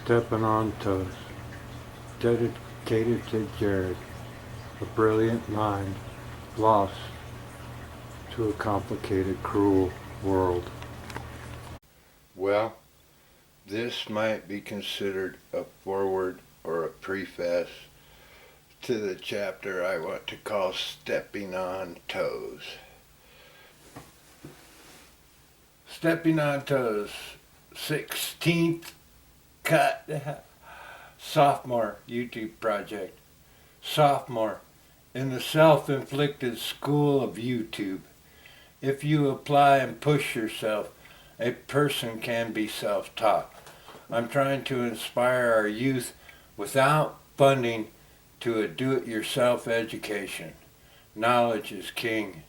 Stepping on Toes, dedicated to Jared, a brilliant mind lost to a complicated, cruel world. Well, this might be considered a foreword or a preface to the chapter I want to call Stepping on Toes. Stepping on Toes, 16th cut, sophomore YouTube project. Sophomore in the self-inflicted school of YouTube. If you apply and push yourself, a person can be self-taught. I'm trying to inspire our youth without funding to a do-it-yourself education. Knowledge is king.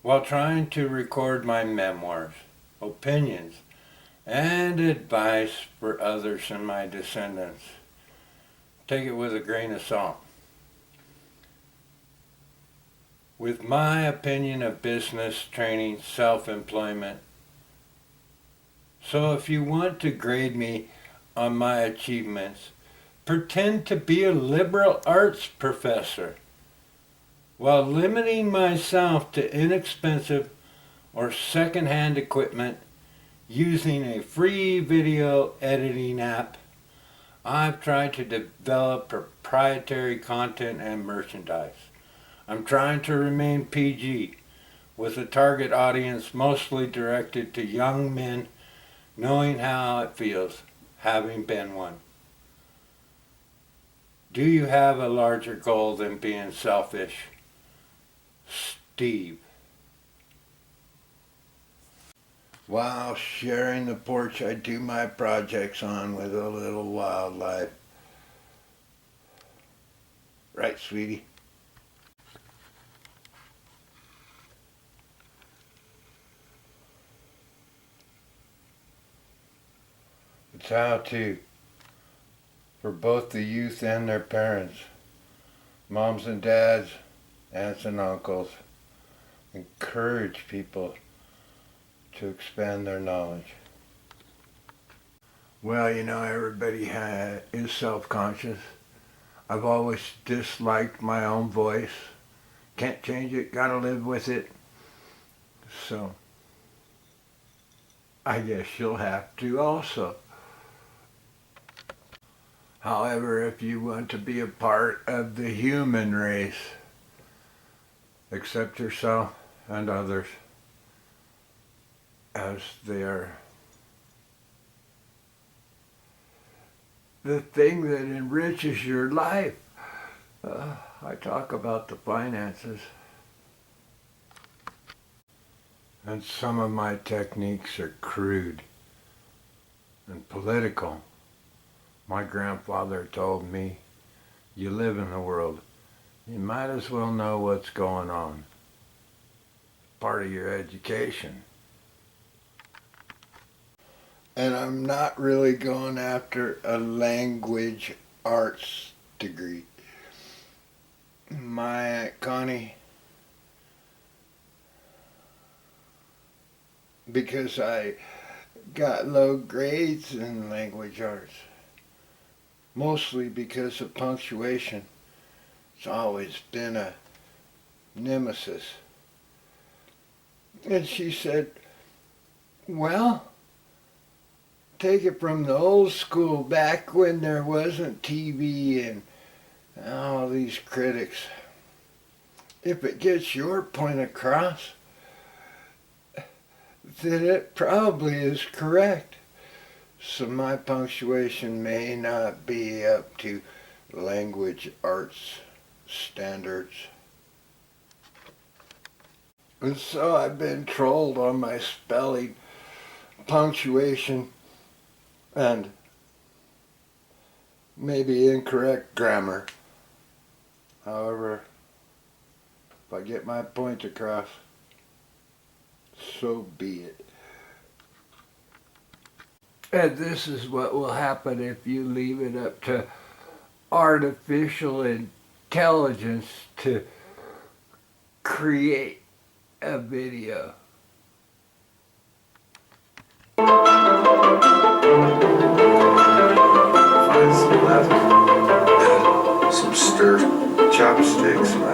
While trying to record my memoirs, opinions, and advice for others and my descendants. Take it with a grain of salt. With my opinion of business, training, self-employment. So if you want to grade me on my achievements, pretend to be a liberal arts professor while limiting myself to inexpensive or second-hand equipment using a free video editing app. I've tried to develop proprietary content and merchandise. I'm trying to remain PG with a target audience mostly directed to young men knowing how it feels, having been one. Do you have a larger goal than being selfish? Steve. While sharing the porch I do my projects on with a little wildlife. Right, sweetie? It's how to, for both the youth and their parents, moms and dads, aunts and uncles, encourage people to expand their knowledge. Well, everybody is self-conscious. I've always disliked my own voice. Can't change it, gotta live with it. So, I guess you'll have to also. However, if you want to be a part of the human race, accept yourself and others as they are. The thing that enriches your life. I talk about the finances. And some of my techniques are crude and political. My grandfather told me, you live in the world. You might as well know what's going on. Part of your education. And I'm not really going after a language arts degree. My Aunt Connie, because I got low grades in language arts, mostly because of punctuation. It's always been a nemesis. And she said, well, take it from the old school, back when there wasn't TV and all these critics. If it gets your point across, then it probably is correct. So my punctuation may not be up to language arts standards. And so I've been trolled on my spelling, punctuation, and maybe incorrect grammar. However, if I get my point across, so be it. And this is what will happen if you leave it up to artificial intelligence to create a video. fix my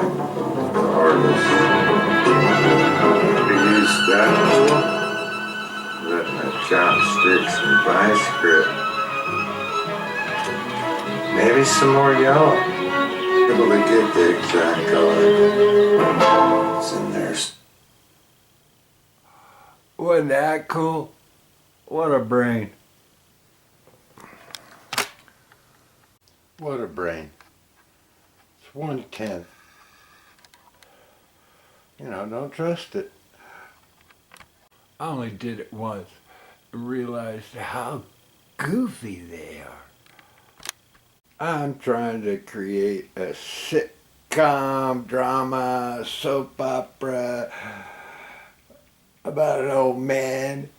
harvest. To use that tool, let my chopsticks and vice grip. Maybe some more yellow. Able to get the exact color. It's in there. Wasn't that cool? What a brain. What a brain. It's 1/10. You know, don't trust it. I only did it once and realized how goofy they are. I'm trying to create a sitcom, drama, soap opera about an old man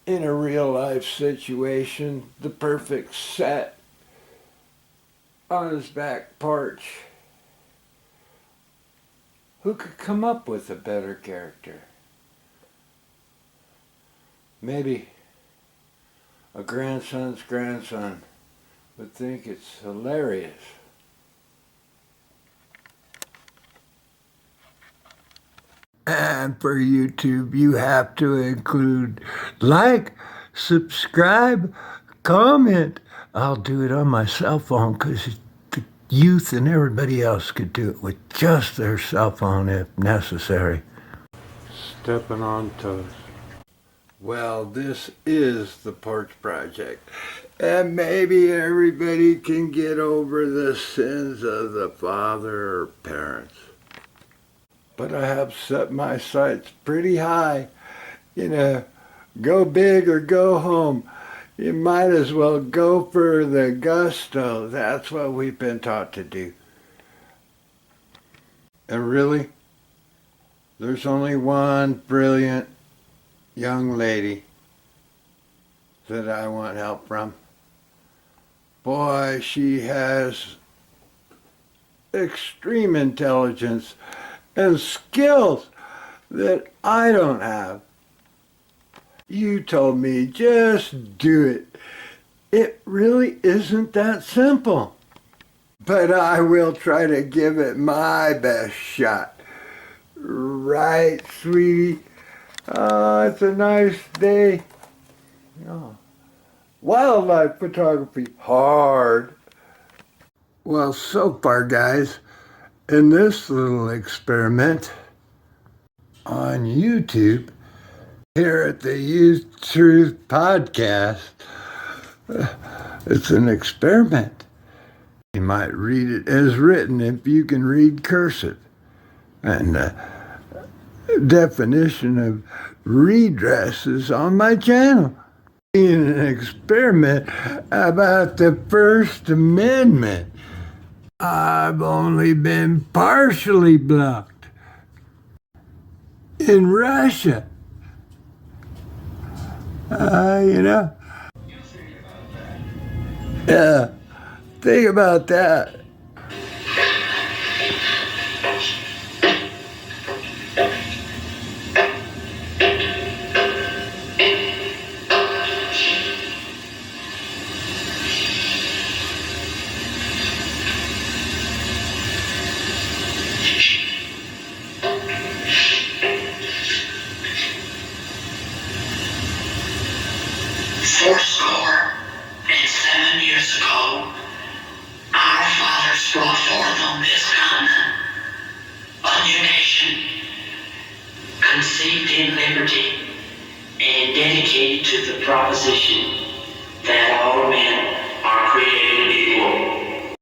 in a real life situation, the perfect set on his back porch. Who could come up with a better character? Maybe a grandson's grandson would think it's hilarious. And for YouTube, you have to include like, subscribe, comment. I'll do it on my cell phone because the youth and everybody else could do it with just their cell phone if necessary. Stepping on toes. Well, this is the Porch Project. And maybe everybody can get over the sins of the father or parents. But I have set my sights pretty high. You know, go big or go home. You might as well go for the gusto. That's what we've been taught to do. And really, there's only one brilliant young lady that I want help from. Boy, she has extreme intelligence and skills that I don't have. You told me, just do it. It really isn't that simple. But I will try to give it my best shot. Right, sweetie? Oh, it's a nice day. Oh. Wildlife photography, hard. Well, so far, guys, in this little experiment on YouTube, here at the Youth Truth Podcast, it's an experiment. You might read it as written if you can read cursive. And the definition of redress is on my channel. In an experiment about the First Amendment. I've only been partially blocked. In Russia. You know. Yeah, think about that. Fourscore and 7 years ago, our fathers brought forth on this continent a new nation, conceived in liberty and dedicated to the proposition that all men are created equal.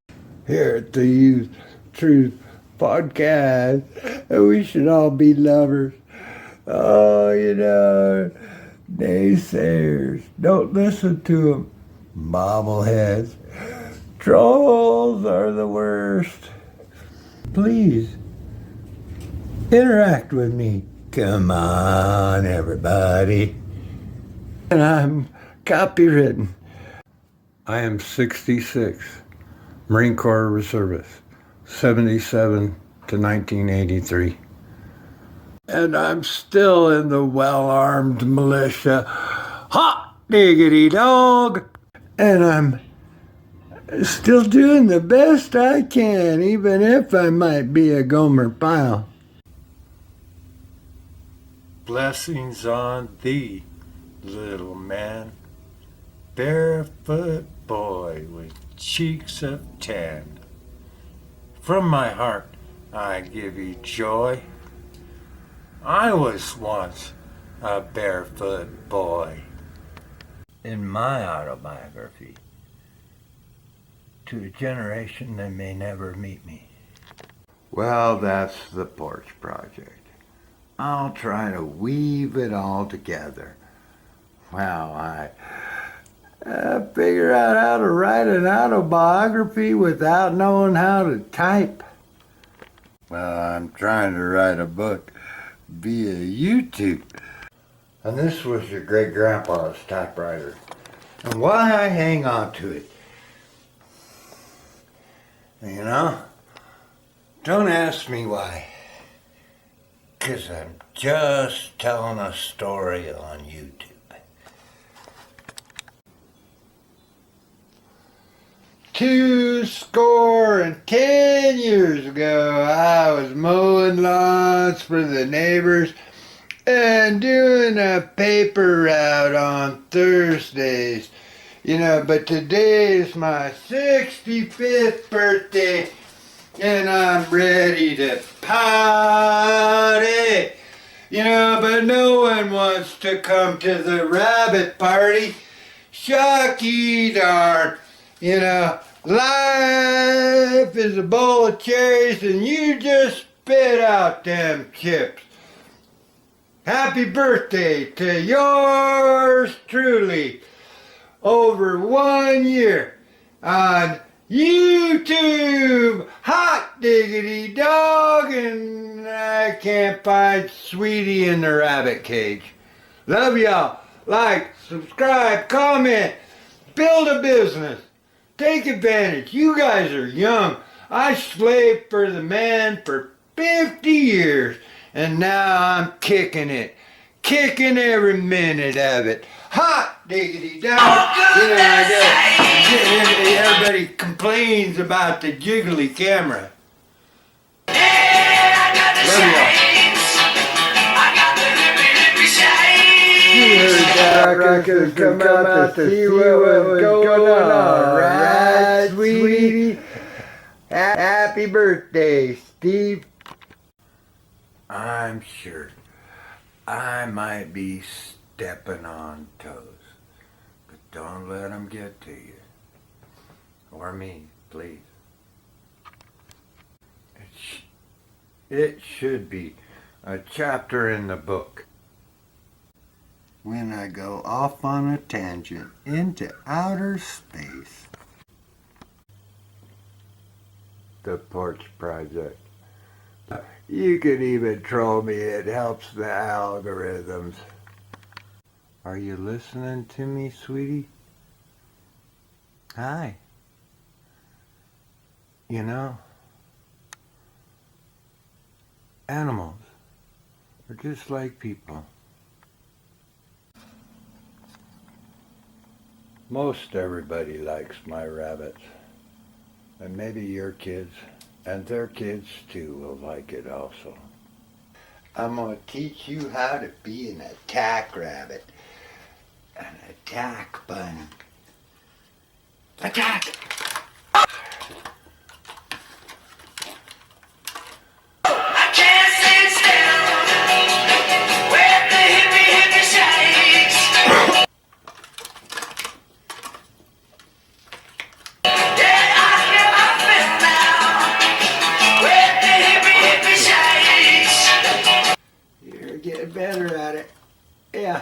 Here at the Youth Truth Podcast, we should all be lovers. Oh, you know, naysayers, don't listen to them. Bobbleheads. Trolls are the worst. Please, interact with me. Come on, everybody. And I'm copywritten. I am 66, Marine Corps Reservist, 77 to 1983. And I'm still in the well-armed militia. Hot diggity dog! And I'm Still doing the best I can, even if I might be a Gomer Pyle. Blessings on thee, little man, barefoot boy with cheeks of tan. From my heart I give you joy. I was once a barefoot boy. In my autobiography, to a generation that may never meet me. Well, that's the Porch Project. I'll try to weave it all together. Wow, I figure out how to write an autobiography without knowing how to type. Well, I'm trying to write a book via YouTube. And this was your great-grandpa's typewriter. And why I hang on to it, you know? Don't ask me why. 'Cause I'm just telling a story on YouTube. 10 years ago, I was mowing lawns for the neighbors and doing a paper route on Thursdays. But today is my 65th birthday and I'm ready to party. But no one wants to come to the rabbit party. Shucky darn. Life is a bowl of cherries and you just spit out them chips. Happy birthday to yours truly. Over 1 year on YouTube. Hot diggity dog, and I can't find Sweetie in the rabbit cage. Love y'all. Like, subscribe, comment, build a business. Take advantage. You guys are young. I slaved for the man for 50 years, and now I'm kicking it. Kicking every minute of it. Hot diggity dog. Everybody complains about the jiggly camera. Love y'all. You heard that rockers come out to see what was going on, right, sweetie? Happy birthday, Steve. I'm sure I might be stepping on toes, but don't let them get to you. Or me, please. It should be a chapter in the book. When I go off on a tangent into outer space. The Porch Project. You could even troll me, it helps the algorithms. Are you listening to me, sweetie? Hi. Animals are just like people. Most everybody likes my rabbits. And maybe your kids and their kids too will like it also. I'm going to teach you how to be an attack rabbit. An attack bunny. Attack! I can't sit still with the hippie shakes. Yeah, I feel now with the hippie shakes. You're getting better at it. Yeah.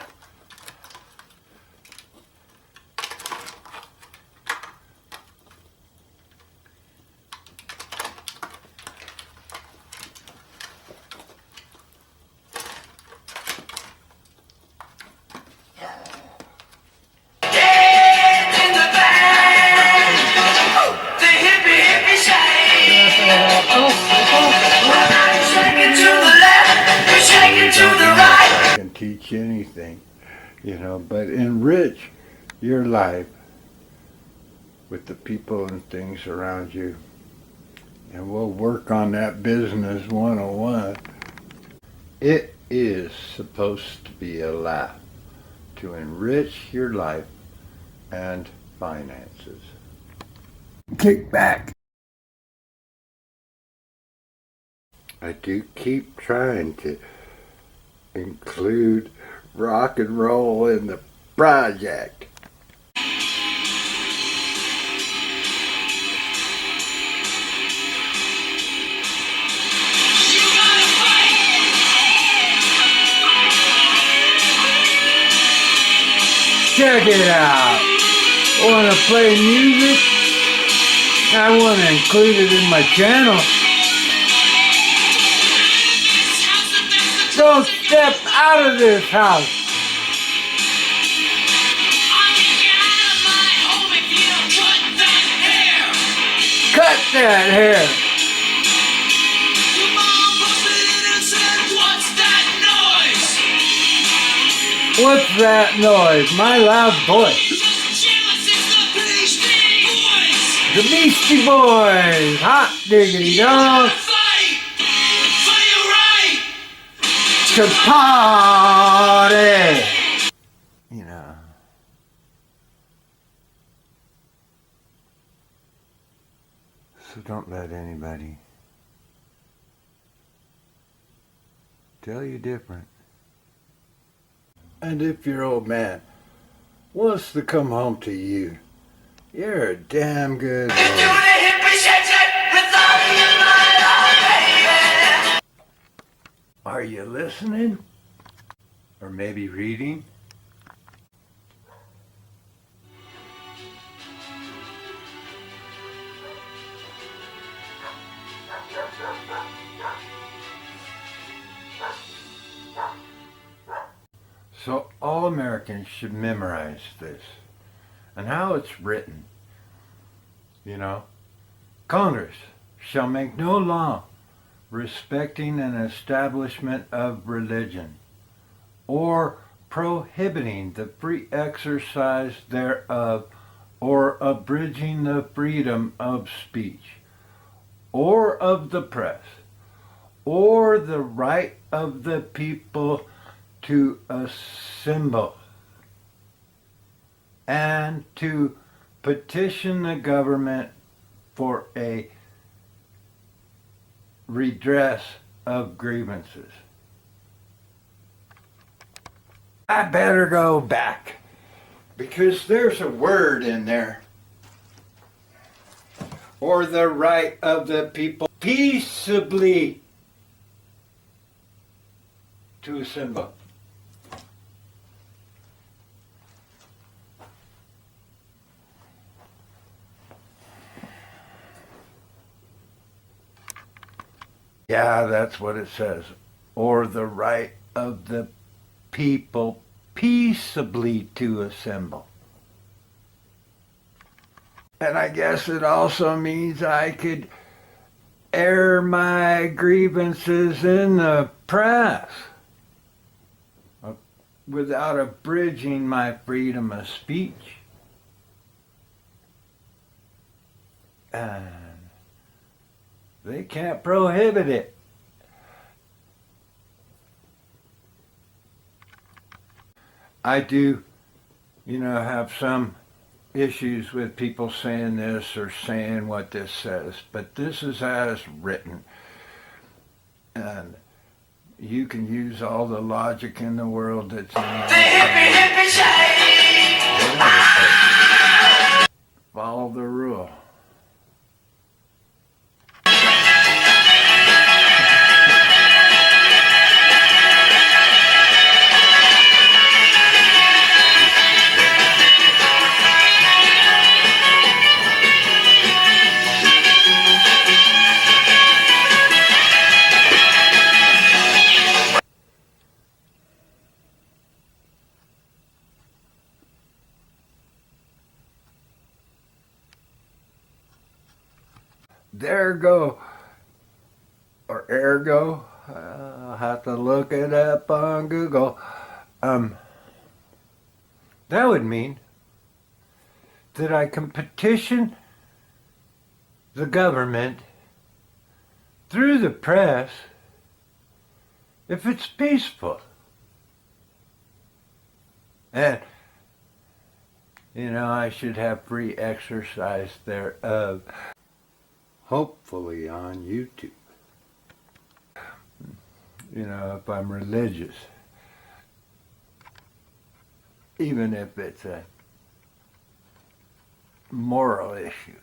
I can teach you anything, but enrich your life with the people and things around you. And we'll work on that business 101. It is supposed to be a laugh to enrich your life and finances. Kick back. I do keep trying to include rock and roll in the project. Check it out. Want to play music? I want to include it in my channel. Don't step out of this house. Cut that hair. What's that noise? My loud voice. The Beastie Boys. Hot diggity dog. To party. You know. So don't let anybody tell you different. And if your old man wants to come home to you, you're a damn good man. Are you listening? Or maybe reading? So all Americans should memorize this and how it's written. You know, Congress shall make no law respecting an establishment of religion or prohibiting the free exercise thereof or abridging the freedom of speech or of the press or the right of the people to assemble and to petition the government for a redress of grievances. I better go back because there's a word in there. Or the right of the people peaceably to assemble. Yeah, that's what it says. Or the right of the people peaceably to assemble. And I guess it also means I could air my grievances in the press without abridging my freedom of speech. And they can't prohibit it. I do, have some issues with people saying this or saying what this says, but this is as written. And you can use all the logic in the world that's in there. Follow the rule. Ergo, I'll have to look it up on Google. That would mean that I can petition the government through the press if it's peaceful. And, I should have free exercise thereof, hopefully on YouTube. If I'm religious, even if it's a moral issue.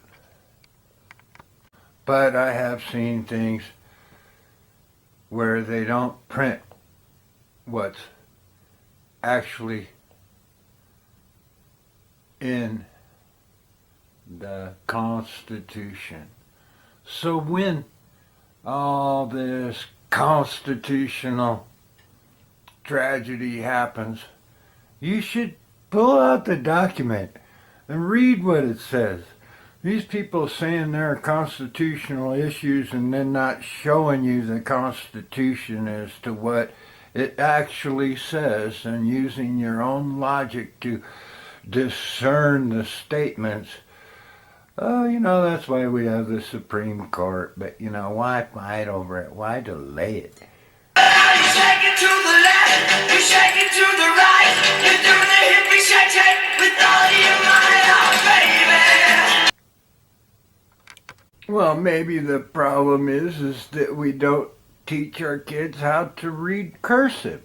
But I have seen things where they don't print what's actually in the Constitution. So when all this constitutional tragedy happens, you should pull out the document and read what it says. These people saying there are constitutional issues and then not showing you the Constitution as to what it actually says, and using your own logic to discern the statements. That's why we have the Supreme Court. But, why fight over it? Why delay it? You shake it to the left, you shake it to the right, you do the hippie shake with all your might, oh baby. Well, maybe the problem is that we don't teach our kids how to read cursive.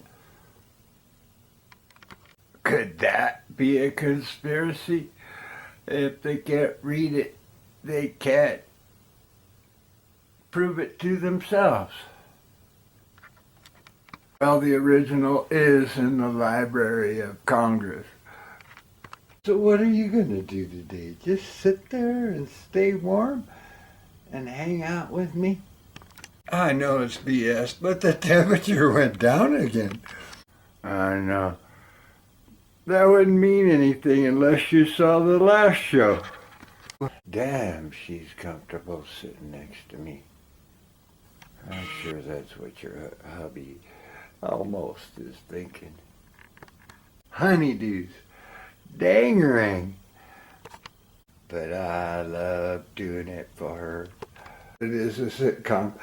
Could that be a conspiracy? If they can't read it, they can't prove it to themselves. Well, the original is in the Library of Congress. So what are you going to do today? Just sit there and stay warm and hang out with me? I know it's BS, but the temperature went down again. I know. That wouldn't mean anything unless you saw the last show. Damn, she's comfortable sitting next to me. I'm sure that's what your hubby almost is thinking. Honeydews, dangerang. But I love doing it for her. It is a sitcom.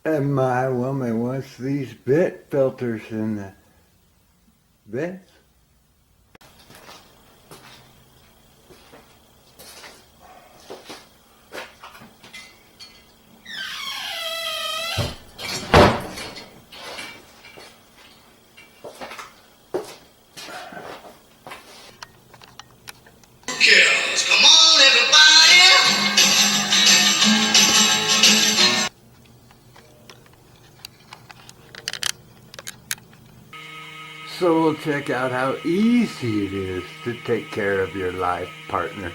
And my woman wants these bit filters in the bits. Kills. Come on, everybody. So we'll check out how easy it is to take care of your life partner.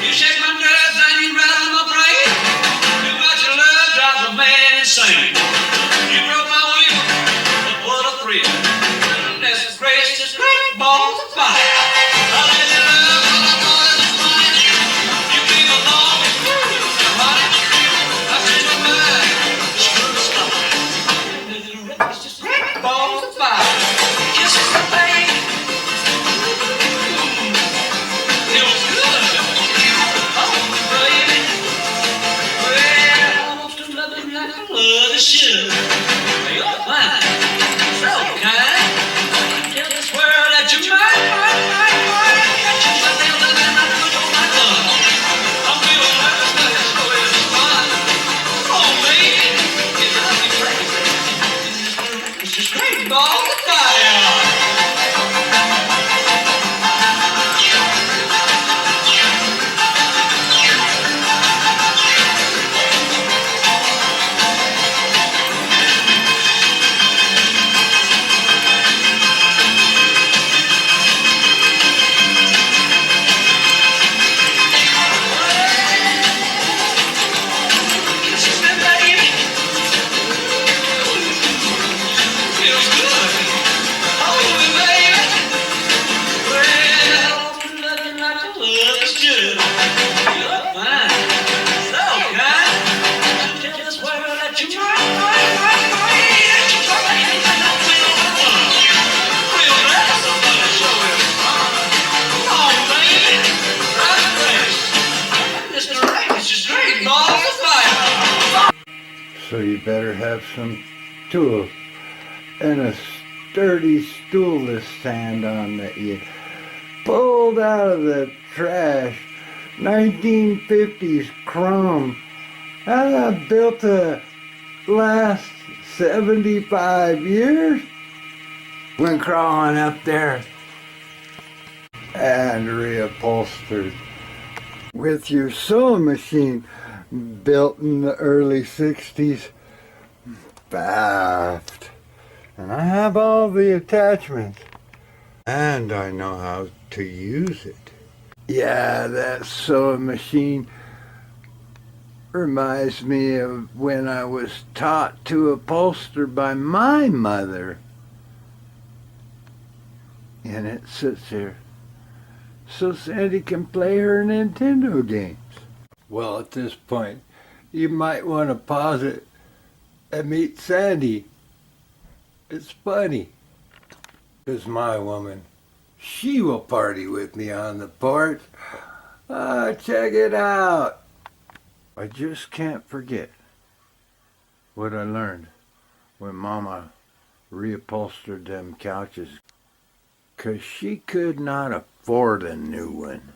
You shake my nerves and you rattle my brain. Too much love drives a man insane. You broke my will, but what a thrill. Goodness gracious, great balls of fire. I let you love all I thought it was mine. You came along and proved it, honey. I changed my mind, screw the stuff. It's just great balls of fire. Kisses the pain. It was good. Oh, baby. So you better have some tools and a sturdy stool to stand on that you pulled out of the trash. 1950s chrome. I built to last 75 years. Went crawling up there and reupholstered with your sewing machine built in the early 60s. Baft. And I have all the attachments. And I know how to use it. Yeah, that sewing machine reminds me of when I was taught to upholster by my mother. And it sits here so Sandy can play her Nintendo games. Well, at this point, you might want to pause it and meet Sandy. It's funny, 'cause my woman, she will party with me on the porch. Ah, check it out. I just can't forget what I learned when Mama reupholstered them couches, 'cause she could not afford a new one.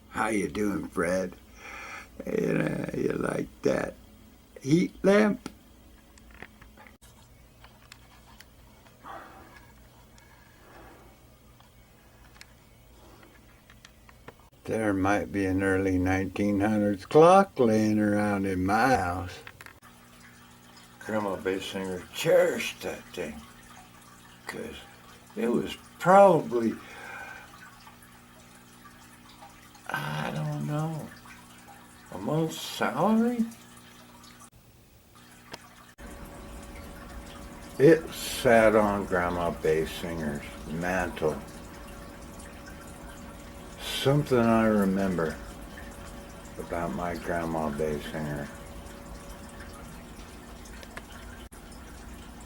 How you doing, Fred? You like that heat lamp? There might be an early 1900s clock laying around in my house. Grandma Basinger cherished that thing, 'cause it was probably, I don't know, a month's salary? It sat on Grandma Basinger's mantle. Something I remember about my Grandma Basinger.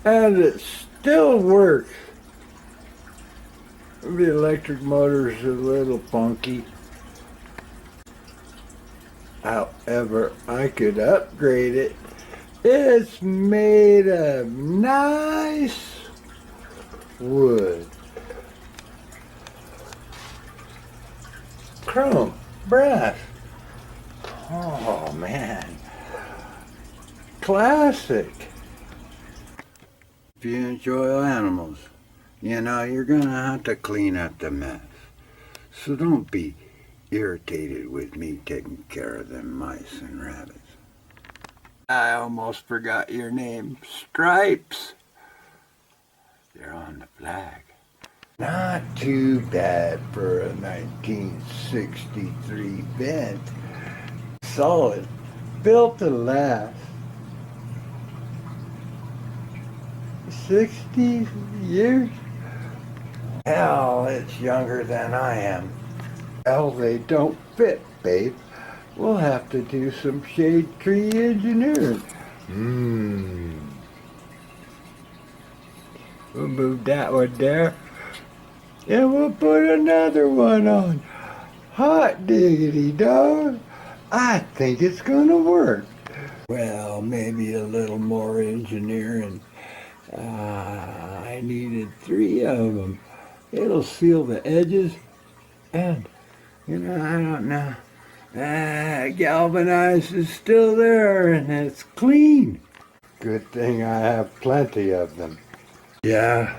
And it still works. The electric motor's a little funky. However, I could upgrade it. It's made of nice wood. Chrome, brass. Oh man, classic. If you enjoy animals, you know you're gonna have to clean up the mess. So don't be irritated with me taking care of them mice and rabbits. I almost forgot your name. Stripes. They're on the flag. Not too bad for a 1963 Vent. Solid. Built to last. 60 years? Hell, it's younger than I am. Hell, they don't fit, babe. We'll have to do some shade tree engineering. We'll move that one there. And we'll put another one on. Hot diggity, dog. I think it's gonna work. Well, maybe a little more engineering. I needed 3 of them. It'll seal the edges and, I don't know. Galvanized is still there and it's clean. Good thing I have plenty of them. Yeah,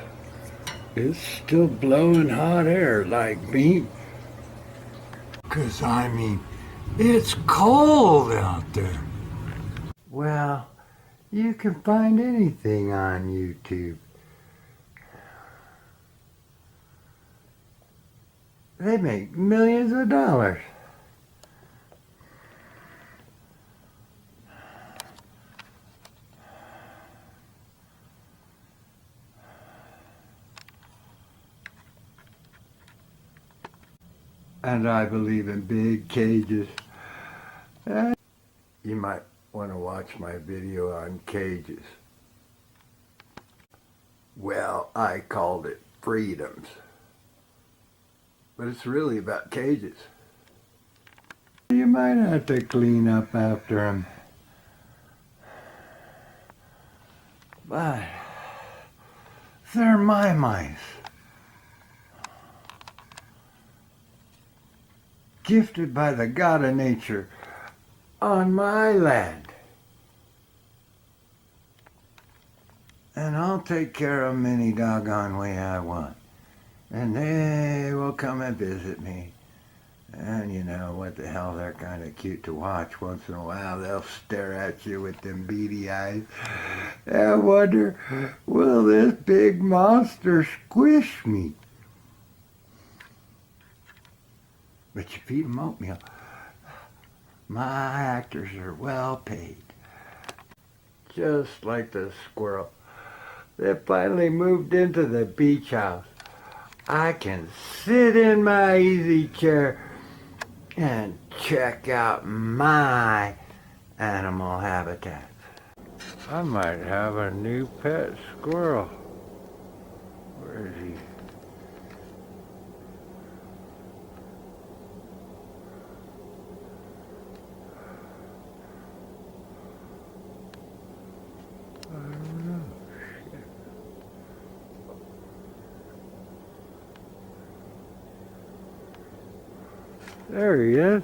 it's still blowing hot air like me. 'Cause it's cold out there. Well, you can find anything on YouTube. They make millions of dollars. And I believe in big cages. You might want to watch my video on cages. Well, I called it Freedoms. But it's really about cages. You might have to clean up after him. But they're my mice. Gifted by the God of nature on my land. And I'll take care of them any doggone way I want. And they will come and visit me. And you know what the hell, they're kind of cute to watch. Once in a while they'll stare at you with them beady eyes. I wonder, will this big monster squish me? But you feed them oatmeal. My actors are well paid. Just like the squirrel that finally moved into the beach house. I can sit in my easy chair and check out my animal habitat. I might have a new pet squirrel. Where is he? I don't know. Shit. There he is.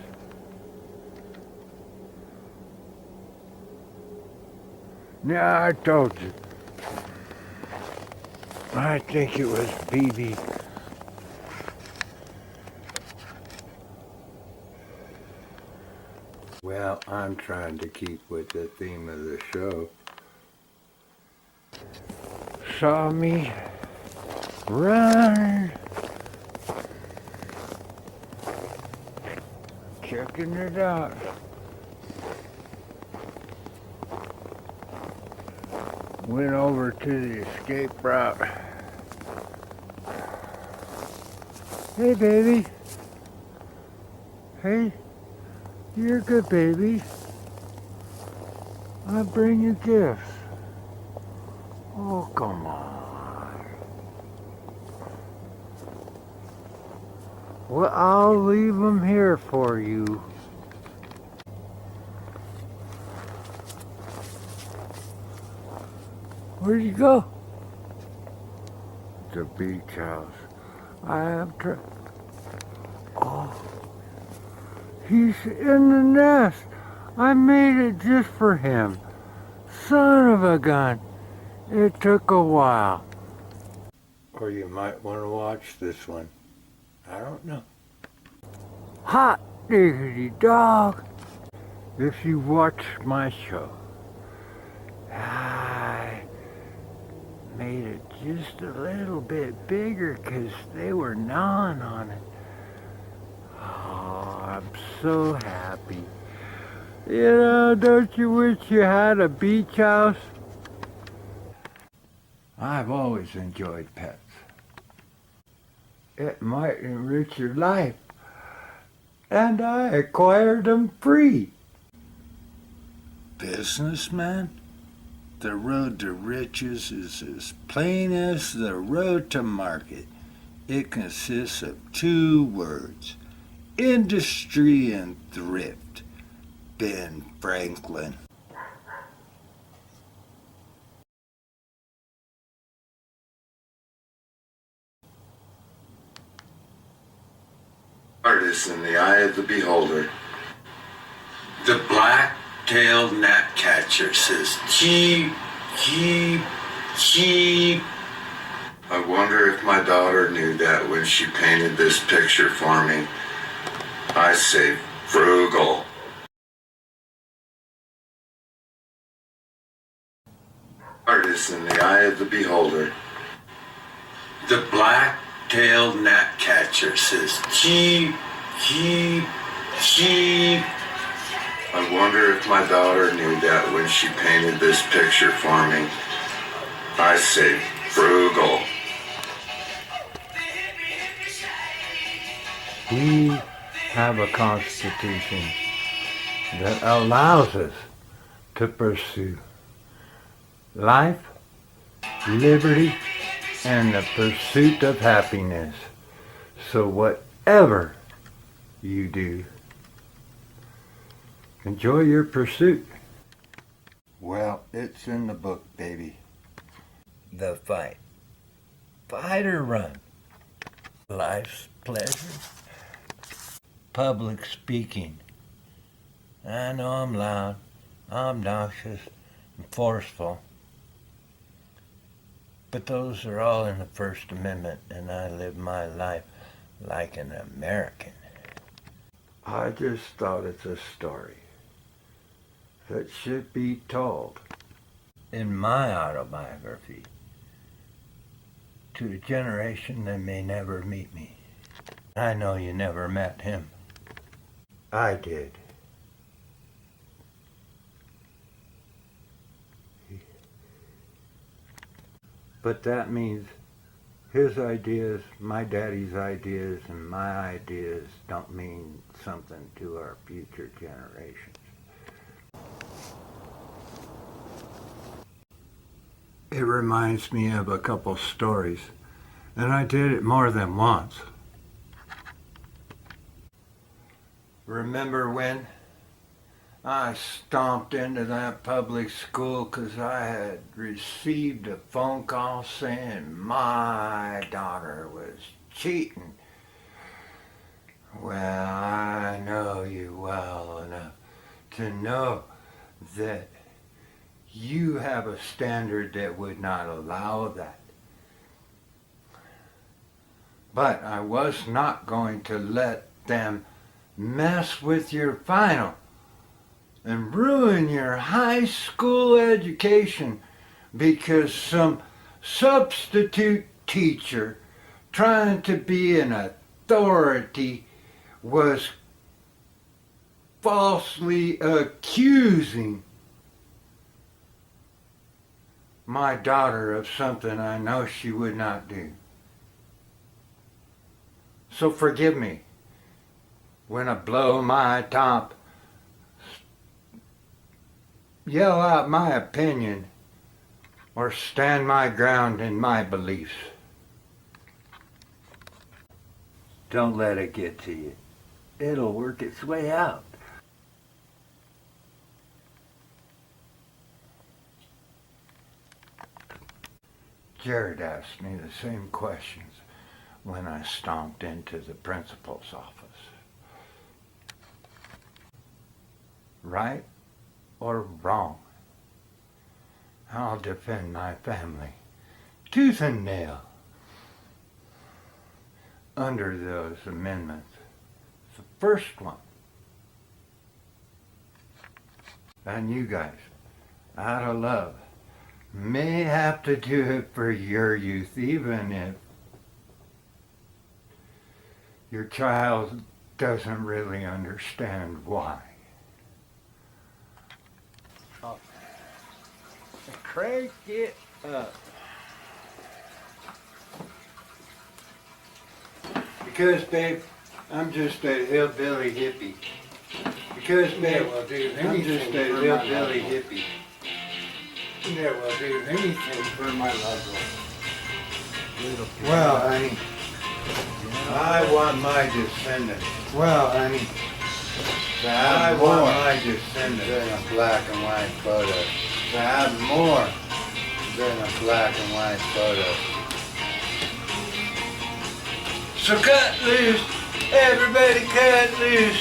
Yeah, I told you. I think it was BB. Well, I'm trying to keep with the theme of the show. Saw me run, checking it out. Went over to the escape route. Hey, baby. Hey, you're a good baby. I bring you gifts. Oh, come on. Well, I'll leave them here for you. Where'd you go? The beach house. I have Oh, he's in the nest. I made it just for him. Son of a gun. It took a while. Or you might want to watch this one. I don't know. Hot diggity dog. If you watch my show, I made it just a little bit bigger because they were gnawing on it. Oh, I'm so happy. You know, don't you wish you had a beach house? I've always enjoyed pets. It might enrich your life. And I acquired them free. Businessman, the road to riches is as plain as the road to market. It consists of 2 words, industry and thrift. Ben Franklin. Art is in the eye of the beholder. The black-tailed gnatcatcher says, cheep, cheep, cheep. I wonder if my daughter knew that when she painted this picture for me. I say frugal. Art is in the eye of the beholder. The black-tailed gnatcatcher says, cheep, cheep, cheep. I wonder if my daughter knew that when she painted this picture for me. I say frugal. We have a constitution that allows us to pursue life, liberty, and the pursuit of happiness. So whatever you do, Enjoy your pursuit. Well, it's in the book, baby. The fight. Fight or run. Life's pleasure. Public speaking. I know I'm loud, obnoxious, and forceful. But those are all in the First Amendment, and I live my life like an American. I just thought it's a story that should be told in my autobiography to a generation that may never meet me. I know you never met him. I did. But that means his ideas, my daddy's ideas, and my ideas don't mean something to our future generations. It reminds me of a couple stories, and I did it more than once. Remember when I stomped into that public school 'cause I had received a phone call saying my daughter was cheating? Well, I know you well enough to know that you have a standard that would not allow that. But I was not going to let them mess with your final and ruin your high school education because some substitute teacher trying to be an authority was falsely accusing my daughter of something I know she would not do. So forgive me when I blow my top, yell out my opinion, or stand my ground in my beliefs. Don't let it get to you. It'll work its way out. Jared asked me the same questions when I stomped into the principal's office. Right or wrong? I'll defend my family tooth and nail under those amendments. The first one. And you guys, out of love, may have to do it for your youth, even if your child doesn't really understand why. Crank it up. Because, babe, I'm just a hillbilly hippie. Because, babe, I'm just a hillbilly hippie. That will do anything for my loved one. Well, honey, I want my descendants. Well, honey, I want my descendants than a black and white photo. To have more than a black and white photo. So cut loose, everybody cut loose.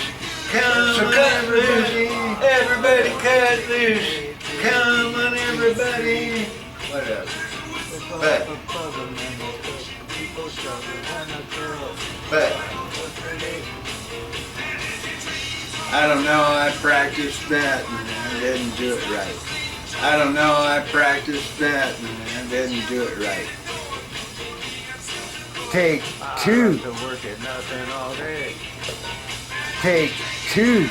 Come so on, cut everybody. Loose, everybody cut loose. Come on, everybody. What else? But I don't know, I practiced that and I didn't do it right. I don't know, I practiced that and I didn't do it right. Take two. To work at nothing all day. Take two.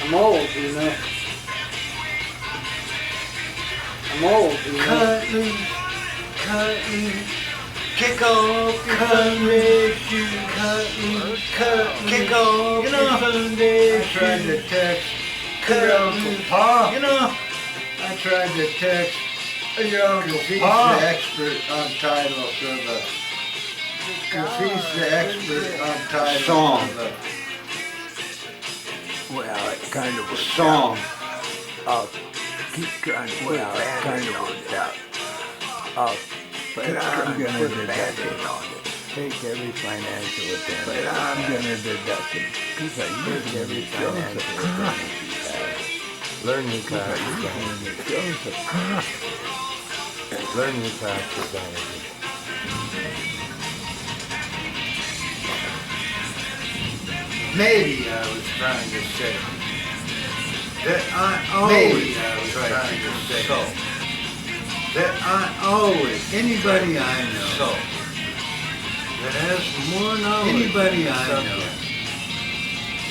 I'm old, you know. I'm old, you know. Cut loose, kick off your Sunday shoes, kick off your Sunday shoes. I tried to text your Uncle Pa. You know, I tried to text your Uncle Pa. He's the expert on titles of a. Because he's the expert on titles of a Well, it kind of The worked song. out. Keep trying to put Well, it kind of worked out. But Keep I'm trying to gonna put deduct Band-Aid it. on it. Take every financial advantage. But I'm gonna deduct it. Because I use every financial advantage you have. Learn your tax It shows a Learn your tax advantages. Maybe I was trying to say that I always trying to say that I always anybody I know that has more knowledge anybody I know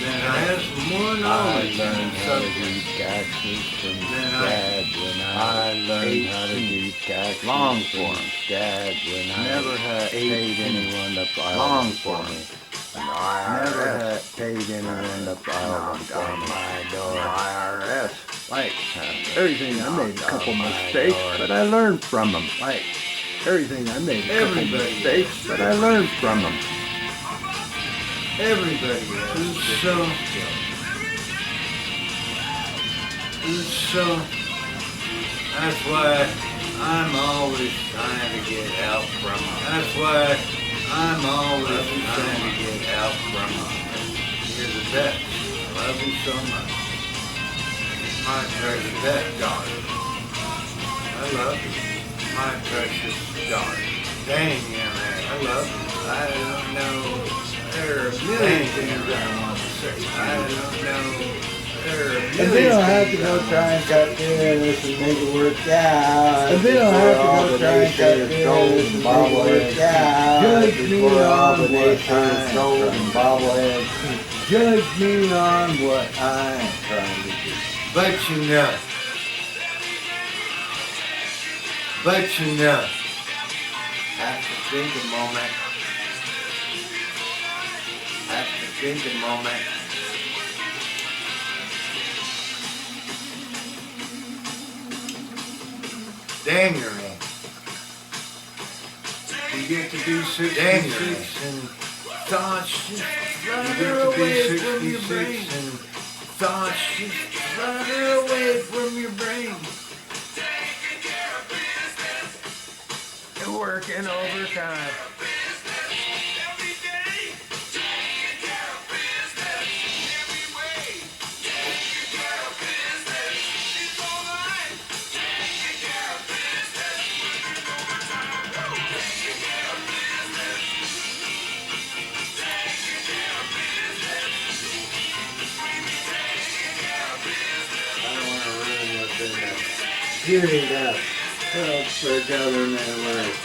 that has more knowledge learned than how to subject. do taxes from Then Dad when I was learned how to 18. do taxes Long from form. Dad when I Never was had paid 18. anyone to file Long them for form. me. And the IRS Never had paid anyone to file them knocked for on me. my door. IRS. Like everything, I made a couple my mistakes, door. but I learned from them. Like everything, I made a couple Everybody mistakes, but I learned from them. Everybody else. So that's why I'm always trying to get help from them. That's why I'm always trying to get help from them. You're the best. I love you so much. My precious daughter. I love you. My precious daughter. Dang, yeah, man. I love you. I don't know. There are a million things I want to say. I don't know. There are a million And they don't have to things go I try and cut this and make it work out. And they don't have to Before go all try and the cut naysayers this gold and and make it bobbleheads. work out. Judge me Before all on the what naysayers I'm gold trying and to bobbleheads. Judge me on what I'm trying to do. But you know. That's the thinking moment. That's the thinking moment. Dang your man. You get to be 66 and thoughts just flutter away from your brain. And thoughts just flutter away from your brain. You're working overtime. I don't want to ruin what's in there. Give it up. Help for government work.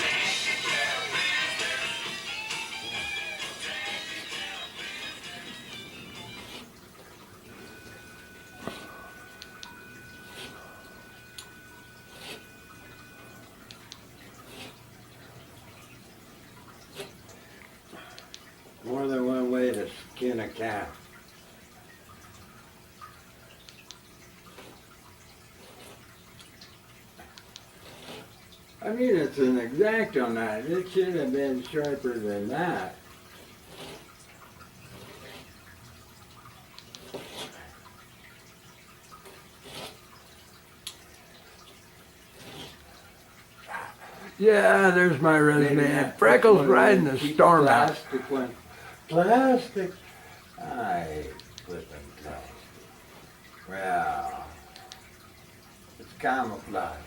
More than one way to skin a cat. I mean, it's an X-Acto knife. It should have been sharper than that. Yeah, there's my resume. Maybe And not. Freckles One of riding them the cheap storm out. Plastic one. Plastic. I hate flipping plastic. Well, it's camouflage.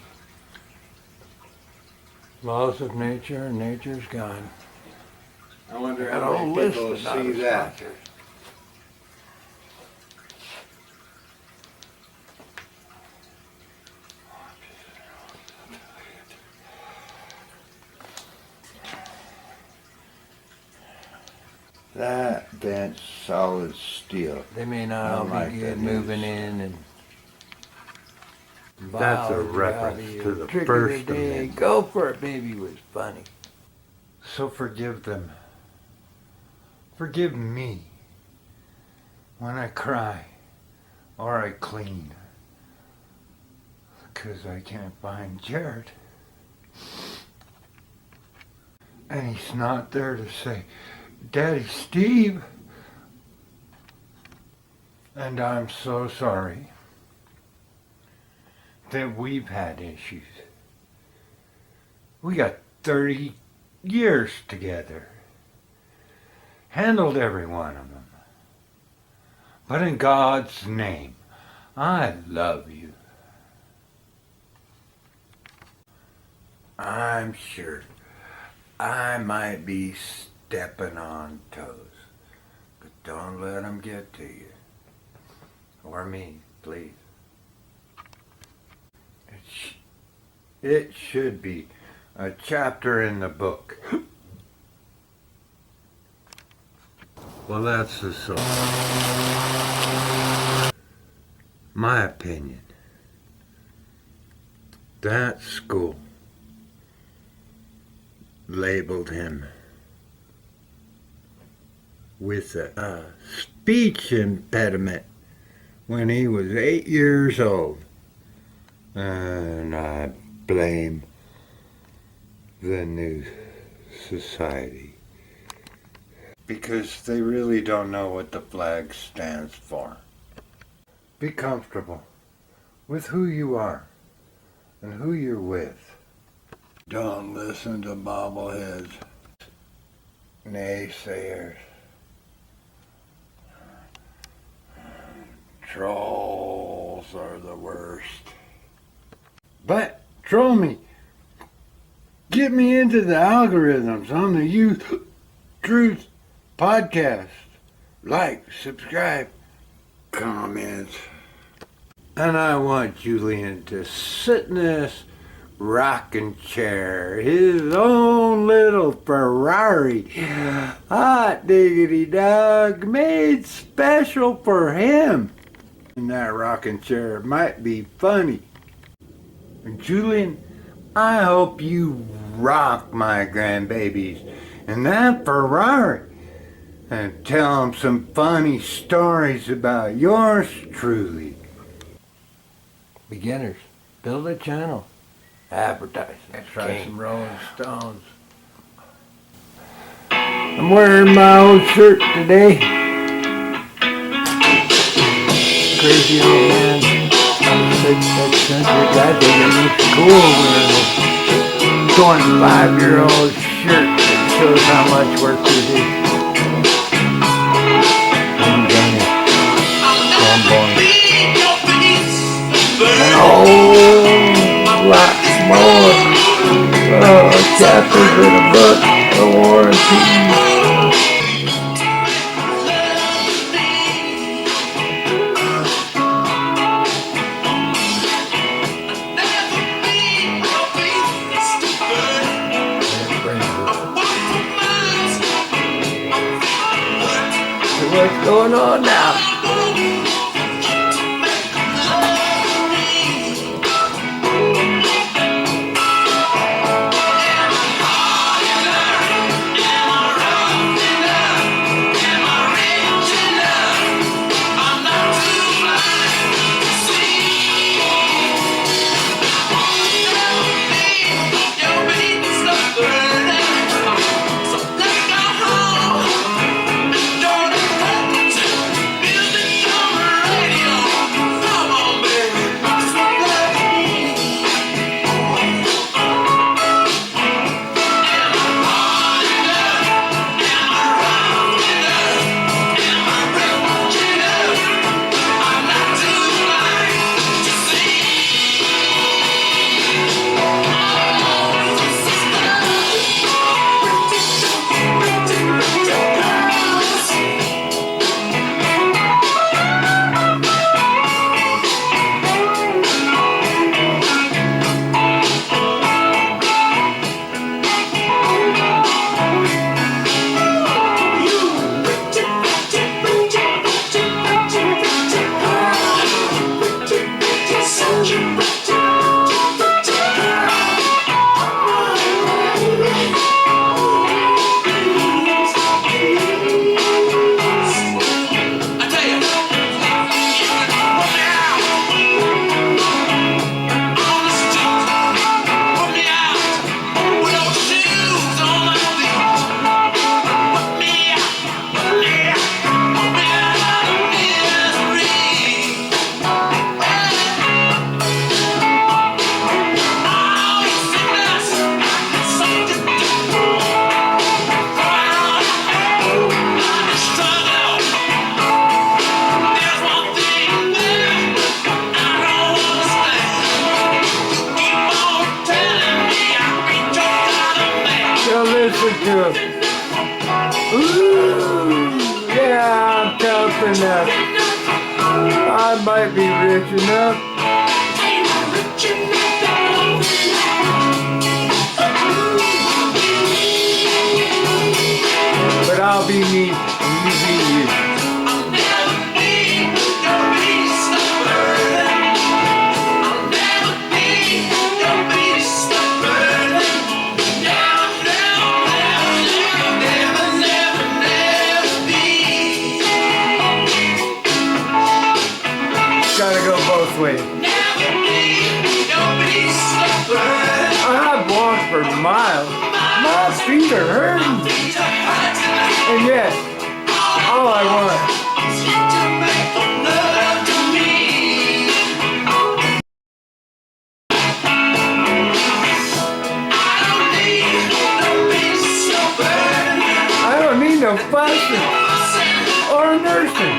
Laws of nature, and nature's gone. I wonder Got a how whole many list people of not see that. sponsors. That bent solid steel. They may not I all like be that good moving news. in and. That's a Bow, reference jobby, to the trick of First day. Amendment. Go for it, baby was funny. So forgive them. Forgive me when I cry or I clean. 'Cause I can't find Jared. And he's not there to say, Daddy Steve. And I'm so sorry that we've had issues. We got 30 years together. Handled every one of them. But in God's name, I love you. I'm sure I might be stepping on toes, but don't let them get to you. Or me, please. It should be a chapter in the book. Well, that's the song. My opinion. That school labeled him with a speech impediment when he was 8 years old. And I blame the new society. Because they really don't know what the flag stands for. Be comfortable with who you are and who you're with. Don't listen to bobbleheads, naysayers, trolls are the worst. But troll me. Get me into the algorithms on the Youth Truth podcast. Like, subscribe, comment. And I want Julian to sit in this rocking chair, his own little Ferrari. Hot diggity dog, made special for him. And that rocking chair might be funny. And Julian, I hope you rock my grandbabies in that Ferrari and tell them some funny stories about yours truly. Beginners, build a channel. Advertise. Try some Rolling Stones. I'm wearing my old shirt today. Crazy old man. That country guy thinking looks cool wearing a 25-year-old shirt that shows how much work we do. I'm Johnny. Trombone. And a whole lot more chapters in a book, a War and Peace. What's going on now? too. Ooh, yeah, I'm tough enough. I might be rich enough. But I'll be me and you be you. Gotta go both ways. I've walked for miles. My feet are hurting. And yet, all I want I don't need no fussing or nursing.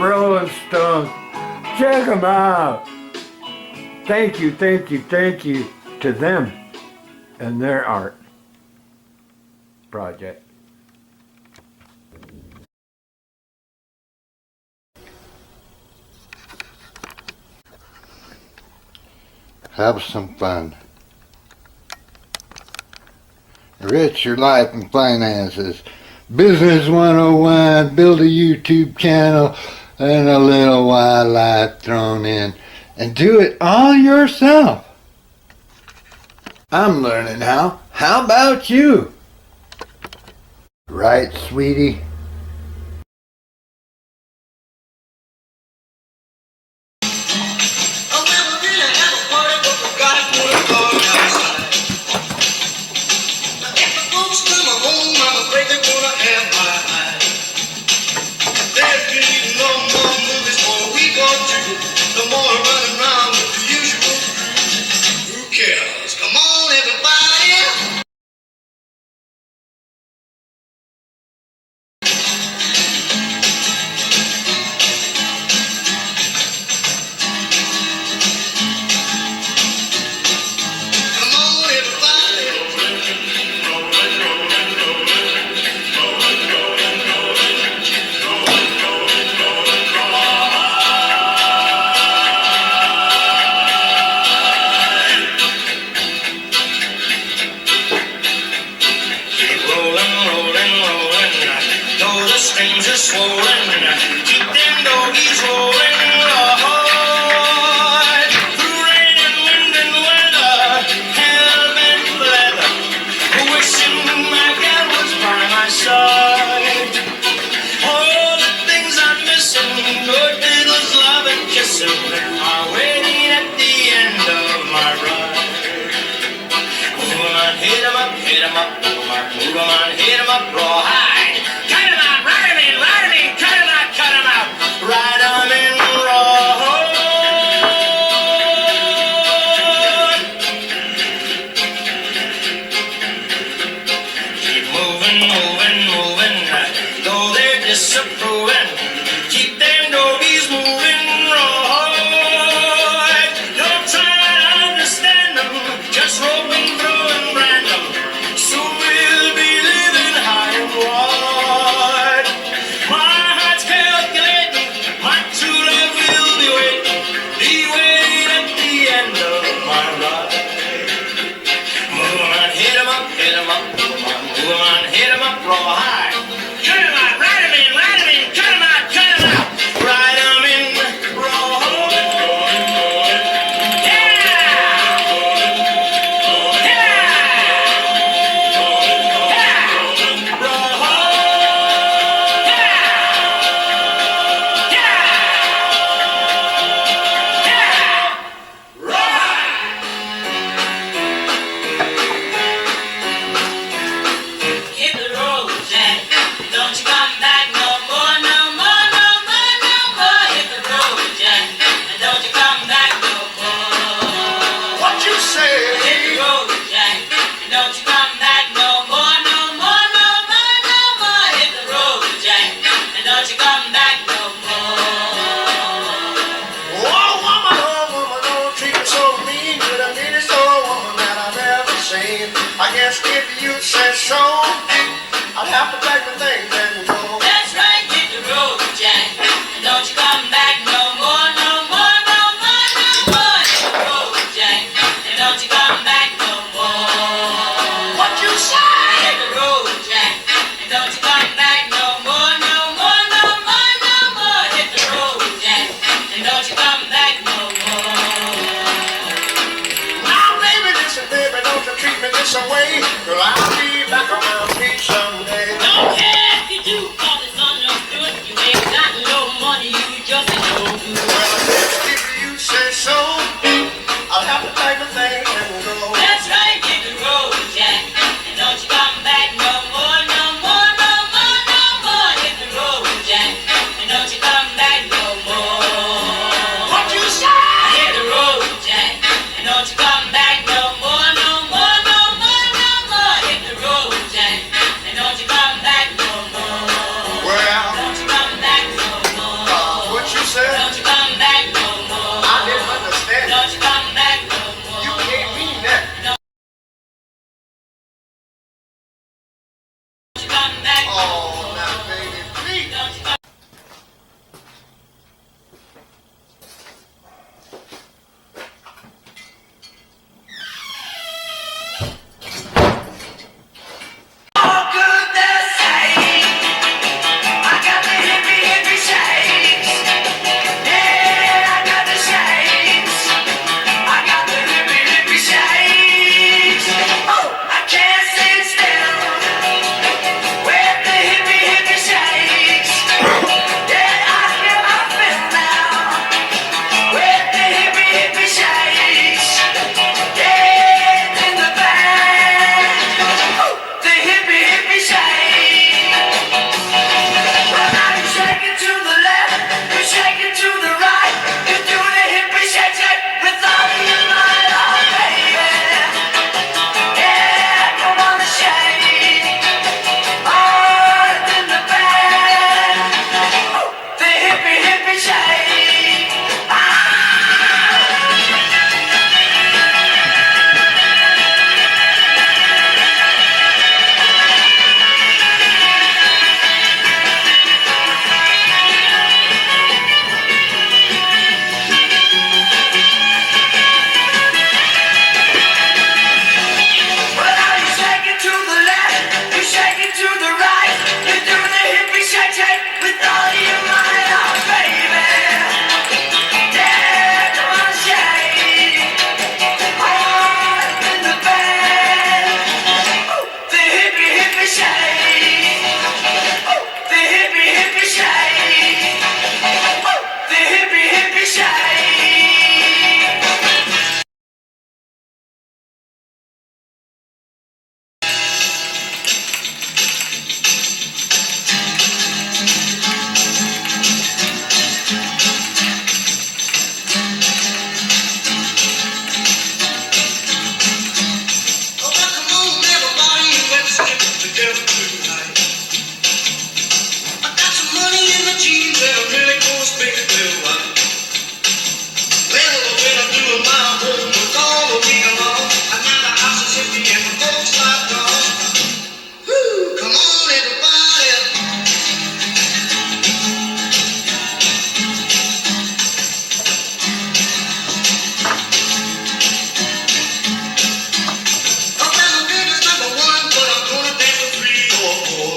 Rolling Stones, check them out. Thank you, thank you, thank you to them and their art project. Have some fun. Enrich your life and finances. Business 101, build a YouTube channel, and a little wildlife thrown in. And do it all yourself. I'm learning how. How about you? Right, sweetie? I'll never really have a party, but we gotta put a party outside. Now, if the folks come home, I'm afraid they're gonna have my eye. There'll be no more movies for a week or two. No more running around with the usual. Who cares? Come on, everybody. Come on, everybody. Keep rolling, rolling, rolling. Though the strings are swollen, keep them doggies rolling, Lord. Through rain and wind and weather, hell-bent leather, wishing my gal was by my side. All the things I'm missing, good diddles, love and kissing, are waiting at the end of my ride. Move 'em on, hit 'em up, hit 'em up, move 'em on, hit 'em up, rawhide. Cut 'em out, ride 'em in, cut 'em out, cut 'em out, ride 'em in rawhide. Keep moving, moving, moving, though they're disapproving. Keep them doggies moving, rawhide. Don't try to understand them, just rope and throw and brand them. Soon we'll be living high and wide. My heart's calculating, my true love will be waiting at the end of my ride. Move 'em on, hit 'em up, hit 'em up, move 'em on, hit 'em up, rawhide. Cut 'em out, ride 'em in, cut 'em out, ride 'em in, rawhide. Yeah! Hit the road, Jack. have to pack my things and go. That's right, hit the road, Jack. And don't you come back no more, no more, no more, no more. Hit the road, Jack. And don't you come back no more. What you say? Hit the road, Jack. And don't you come back no more, no more, no more, no more. Hit the road, Jack. And don't you come back no more. Now, baby, listen, baby, don't you treat me this way. Girl, I'll be back around me someday. Don't care if you do, 'cause it's understood. You ain't got no money, you just ain't no good. Well, if you say so, I'll have to pack my things and go. That's right, hit the road, Jack. And don't you come back no more, no more, no more, no more. Hit the road, Jack. And don't you come back no more. What you say? Hit the road, Jack. And don't you come back no more, no more, no more, no more. Hit the road, Jack. And don't you come back no more. Well, don't you come back no more. What you said? Don't you come back no more. I didn't understand. Don't you come back no more. You can't mean that. Don't you come back no more. Oh, now, baby, please. Don't you come Oh, goodness sake, I got the hippie, hippie shakes. Yeah, I got the shakes. I got the hippie, hippie shakes. Oh, I can't sit still with the hippie, hippie shakes. Yeah, I feel now with the hippie, hippie shakes. Yeah, in the bag. The hippie, hippie shake. Well, now you shake it to the left, you shake it to the right. You do the hippie shake, shake with all of your might, oh baby. Yeah, come on and shake. Oh, it's in the bag. The hippie, hippie shake. Well, now you shake it to the left, you shake it to the right. You do the hippie shake, shake with all of your might, oh baby. Yeah, come on, shake. Oh, it's in the bag. The hippie, hippie shake. The hippie, hippie shake. The hippie, hippie shake. Oh, well, come on, everybody, let's get together tonight. I got some money in the jeans and I'm really gonna spend it real right. Well, I've been doing my homework all the week long. And now the house is empty and the folks are gone. Woo, come on, everybody. Oh, well, my baby's number one, but I'm gonna dance with three or four.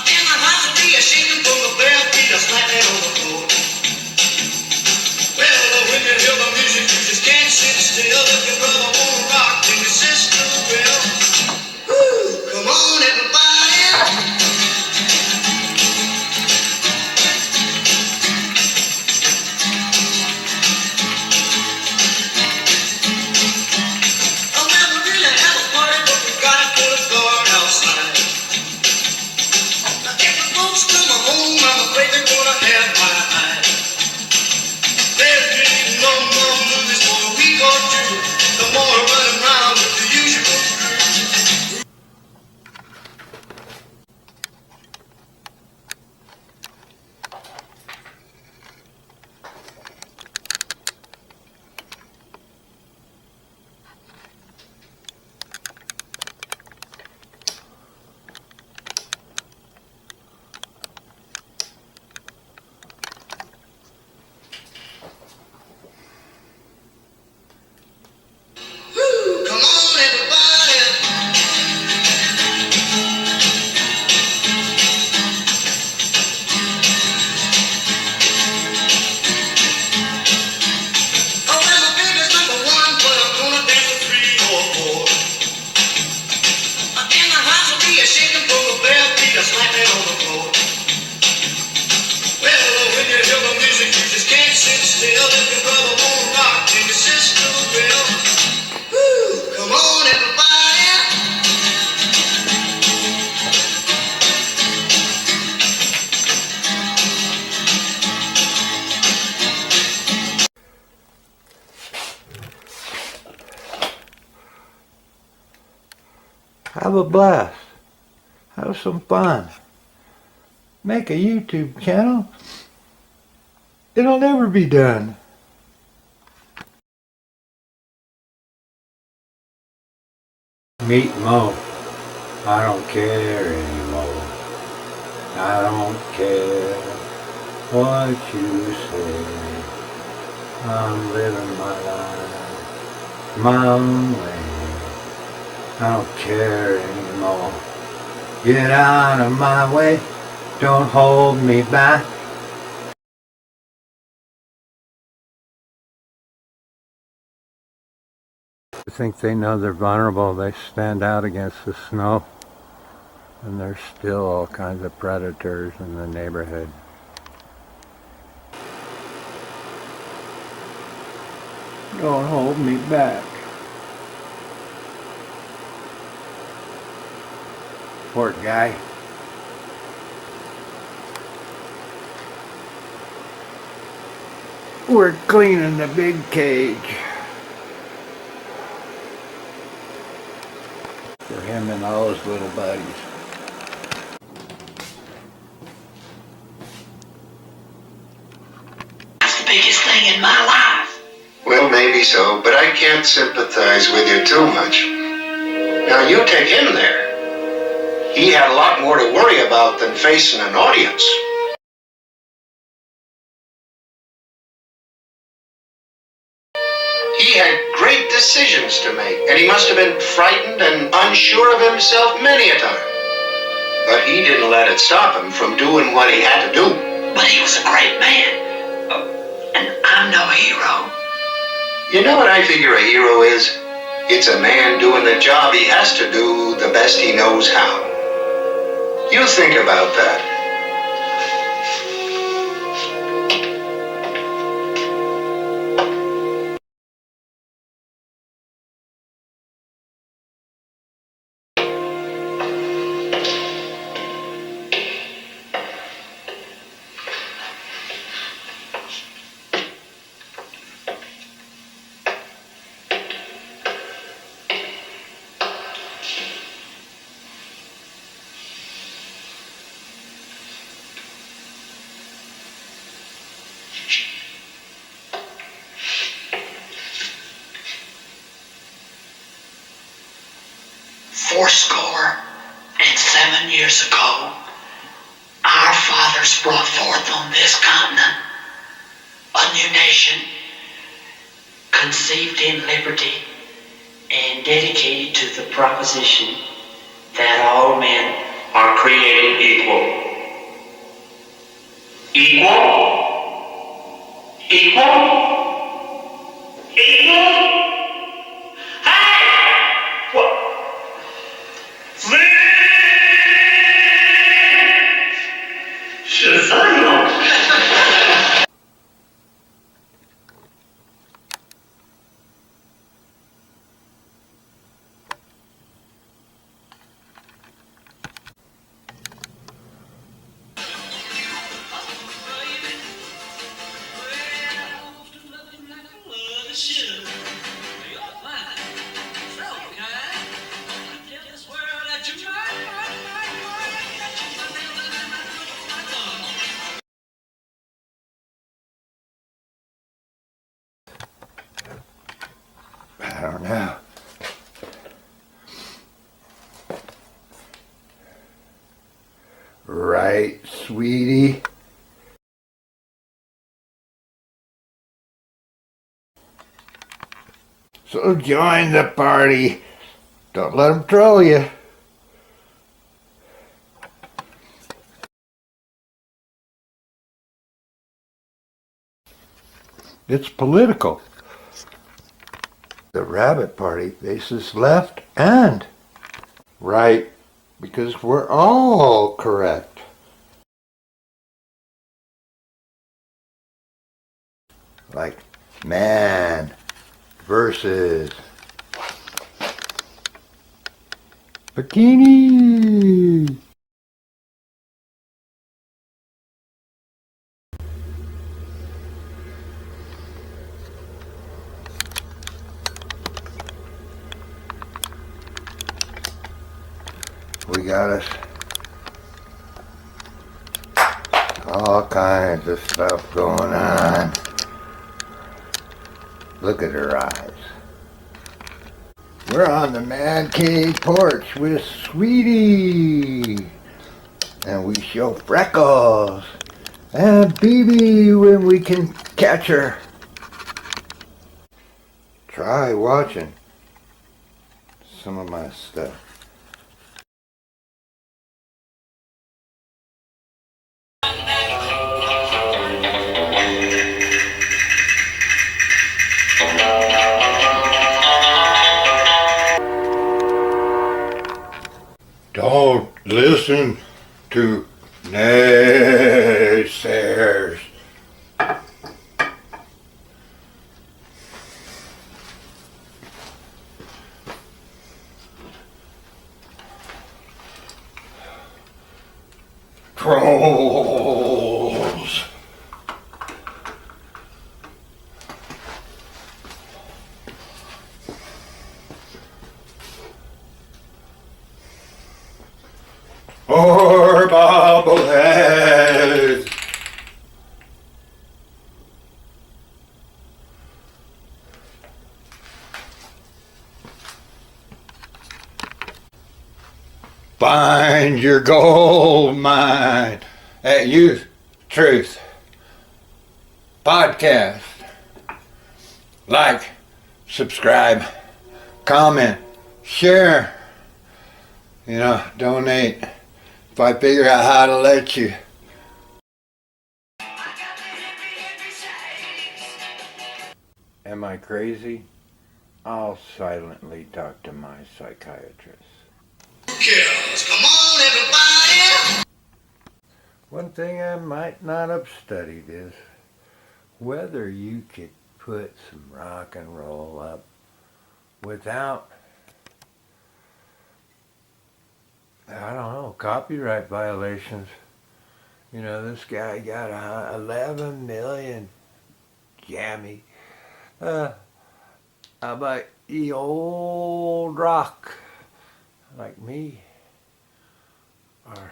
In the house will be a shaking from the bare feet are slapping on the floor. Well, when you hear the music, you just can't sit still. If your brother won't rock, then your sister will. Woo, come on, everybody. Oh, well, we really have a party, but we gotta put a guard outside. Now, if the folks come home, I'm afraid they're gonna have my eye. There'll be no more movies for a week or two. No more running around with the usual crew. Have a blast. Have some fun. Make a YouTube channel. It'll never be done. Meet Mo. I don't care anymore. I don't care what you say. I'm living my life my own way. I don't care anymore. Get out of my way. Don't hold me back. I think they know they're vulnerable. They stand out against the snow. And there's still all kinds of predators in the neighborhood. Don't hold me back. Poor guy. We're cleaning the big cage. For him and all his little buddies. That's the biggest thing in my life. Well, maybe so, but I can't sympathize with you too much. Now, you take him there. He had a lot more to worry about than facing an audience. He had great decisions to make, and he must have been frightened and unsure of himself many a time. But he didn't let it stop him from doing what he had to do. But he was a great man. And I'm no hero. You know what I figure a hero is? It's a man doing the job he has to do the best he knows how. You think about that. Fourscore and 7 years ago, our fathers brought forth on this continent a new nation, conceived in liberty and dedicated to the proposition that all men are created equal. Equal? Equal? Equal? Hey! What? Shazam! I don't know. Right, sweetie? So join the party. Don't let them troll you. It's political. The Rabbit Party faces left and right because we're all correct. Like man versus bikini. we got us all kinds of stuff going on. Look at her eyes. We're on the man cave porch with Sweetie. And we show Freckles and BB when we can catch her. Try watching some of my stuff. Don't listen to naysayers. Trolls. Or bobbleheads. Find your gold mine at Youth Truth Podcast. Like, subscribe, comment, share, donate. If I figure out how to let you. Am I crazy? I'll silently talk to my psychiatrist. Kills. Come on, everybody. One thing I might not have studied is whether you could put some rock and roll up without, copyright violations. This guy got 11 million jammy. How about the old rock like me or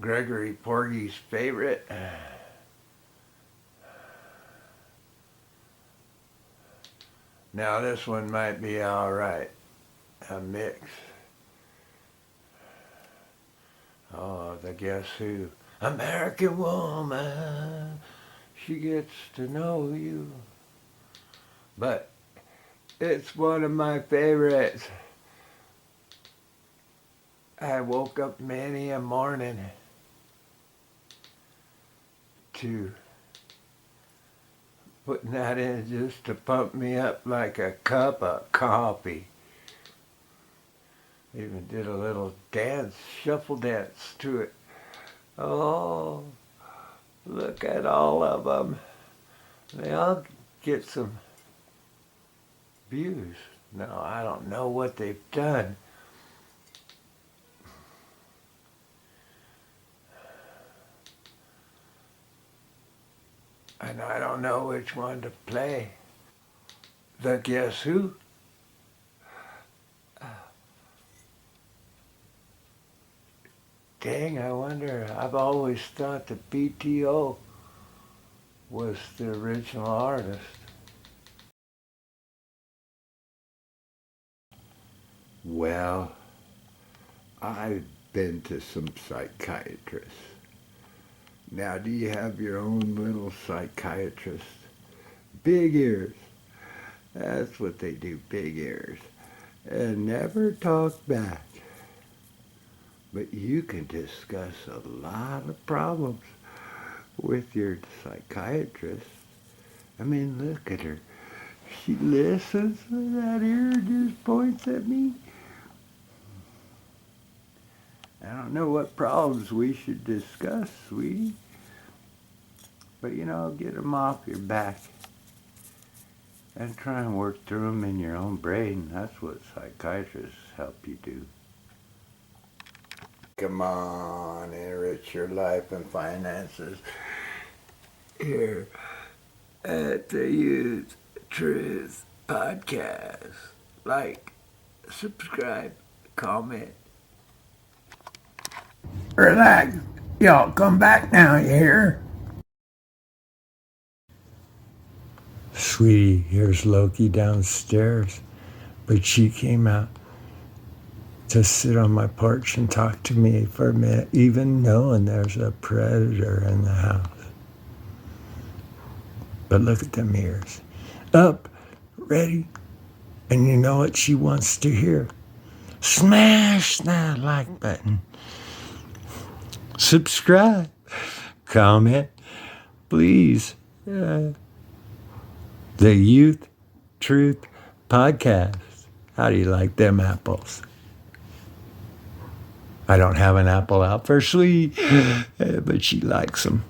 Gregory Porgy's favorite? Now this one might be alright. A mix. Oh, the Guess Who. American Woman. She gets to know you. But it's one of my favorites. I woke up many a morning to putting that in just to pump me up like a cup of coffee. Even did a little dance, shuffle dance to it. Oh, look at all of them. They all get some views. Now, I don't know what they've done. And I don't know which one to play. The Guess Who? Dang, I wonder. I've always thought the BTO was the original artist. Well, I've been to some psychiatrists. Now, do you have your own little psychiatrist? Big ears. That's what they do, big ears. And never talk back. But you can discuss a lot of problems with your psychiatrist. I mean, look at her. She listens to that ear and just points at me. I don't know what problems we should discuss, sweetie. But, get them off your back. And try and work through them in your own brain. That's what psychiatrists help you do. Come on, enrich your life and finances here at the Youth Truth Podcast. Like, subscribe, comment, Relax. Y'all come back now, you hear? Sweetie, here's Loki downstairs. But she came out to sit on my porch and talk to me for a minute, even knowing there's a predator in the house. But look at them ears. Up, ready, and you know what she wants to hear. Smash that like button. Subscribe. Comment. Please. The Youth Truth Podcast. How do you like them apples? I don't have an apple out for Sweet, but she likes them.